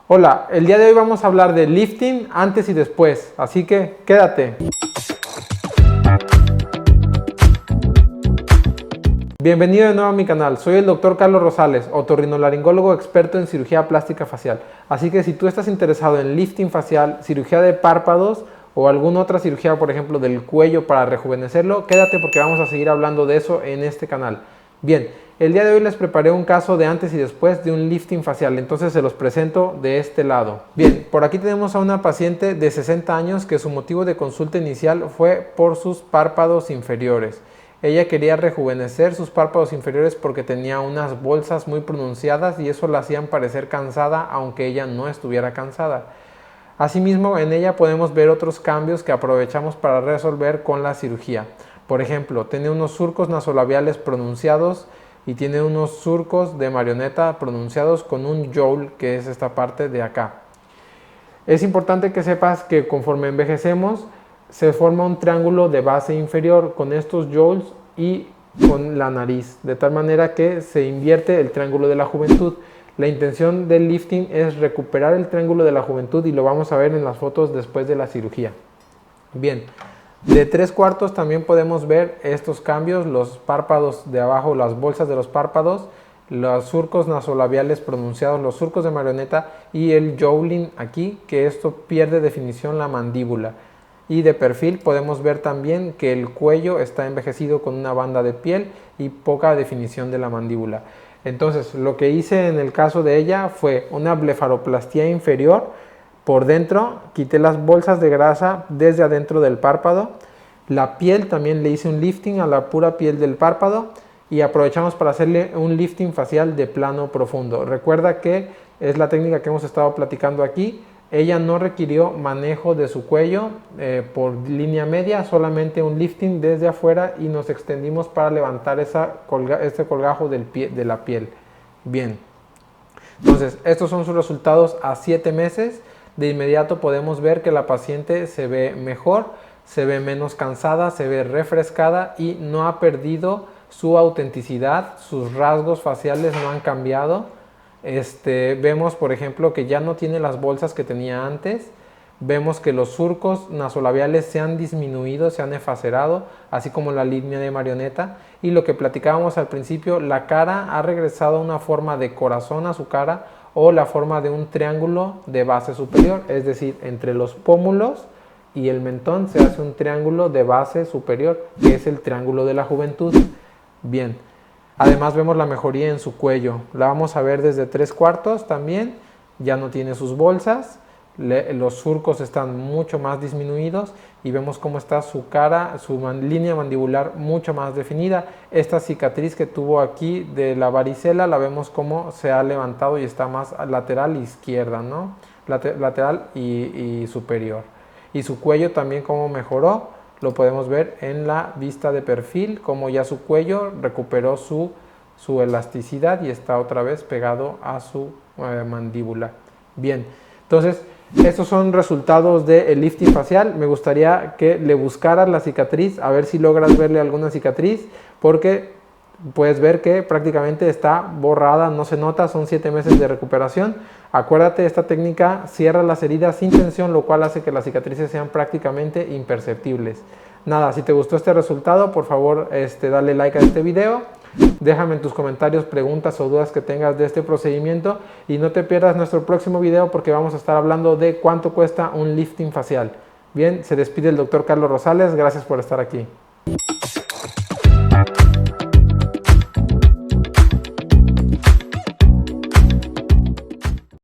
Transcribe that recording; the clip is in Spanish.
Hola, el día de hoy vamos a hablar de lifting antes y después, así que quédate. Bienvenido de nuevo a mi canal, soy el Dr. Carlos Rosales, otorrinolaringólogo experto en cirugía plástica facial. Así que si tú estás interesado en lifting facial, cirugía de párpados o alguna otra cirugía, por ejemplo del cuello para rejuvenecerlo, quédate porque vamos a seguir hablando de eso en este canal. Bien, el día de hoy les preparé un caso de antes y después de un lifting facial, entonces se los presento de este lado. Bien, por aquí tenemos a una paciente de 60 años que su motivo de consulta inicial fue por sus párpados inferiores. Ella quería rejuvenecer sus párpados inferiores porque tenía unas bolsas muy pronunciadas y eso la hacían parecer cansada aunque ella no estuviera cansada. Asimismo, en ella podemos ver otros cambios que aprovechamos para resolver con la cirugía. Por ejemplo, tiene unos surcos nasolabiales pronunciados y tiene unos surcos de marioneta pronunciados con un jowl, que es esta parte de acá. Es importante que sepas que conforme envejecemos se forma un triángulo de base inferior con estos jowls y con la nariz, de tal manera que se invierte el triángulo de la juventud. La intención del lifting es recuperar el triángulo de la juventud y lo vamos a ver en las fotos después de la cirugía. Bien, de 3/4 también podemos ver estos cambios, los párpados de abajo, las bolsas de los párpados, los surcos nasolabiales pronunciados, los surcos de marioneta y el jowling aquí, que esto pierde definición la mandíbula. Y de perfil podemos ver también que el cuello está envejecido con una banda de piel y poca definición de la mandíbula. Entonces, lo que hice en el caso de ella fue una blefaroplastía inferior. Por dentro quité las bolsas de grasa desde adentro del párpado. La piel también le hice un lifting a la pura piel del párpado y aprovechamos para hacerle un lifting facial de plano profundo. Recuerda que es la técnica que hemos estado platicando aquí. Ella no requirió manejo de su cuello por línea media, solamente un lifting desde afuera y nos extendimos para levantar este colgajo de la piel. Bien, entonces estos son sus resultados a 7 meses. De inmediato podemos ver que la paciente se ve mejor, se ve menos cansada, se ve refrescada y no ha perdido su autenticidad, sus rasgos faciales no han cambiado. Vemos por ejemplo que ya no tiene las bolsas que tenía antes, vemos que los surcos nasolabiales se han disminuido, se han esfacerado, así como la línea de marioneta, y lo que platicábamos al principio, la cara ha regresado a una forma de corazón a su cara o la forma de un triángulo de base superior, es decir, entre los pómulos y el mentón se hace un triángulo de base superior, que es el triángulo de la juventud. Bien, además vemos la mejoría en su cuello, la vamos a ver desde 3/4 también, ya no tiene sus bolsas, los surcos están mucho más disminuidos y vemos cómo está su cara, su línea mandibular mucho más definida. Esta cicatriz que tuvo aquí de la varicela la vemos cómo se ha levantado y está más lateral izquierda, ¿no? Lateral y superior. Y su cuello también cómo mejoró, lo podemos ver en la vista de perfil, como ya su cuello recuperó su elasticidad y está otra vez pegado a su mandíbula. Bien, entonces estos son resultados del lifting facial. Me gustaría que le buscaras la cicatriz, a ver si logras verle alguna cicatriz, porque puedes ver que prácticamente está borrada, no se nota, son 7 meses de recuperación. Acuérdate, esta técnica cierra las heridas sin tensión, lo cual hace que las cicatrices sean prácticamente imperceptibles. Nada, si te gustó este resultado, por favor dale like a este video. Déjame en tus comentarios preguntas o dudas que tengas de este procedimiento y no te pierdas nuestro próximo video porque vamos a estar hablando de cuánto cuesta un lifting facial. Bien, se despide el Dr. Carlos Rosales, gracias por estar aquí.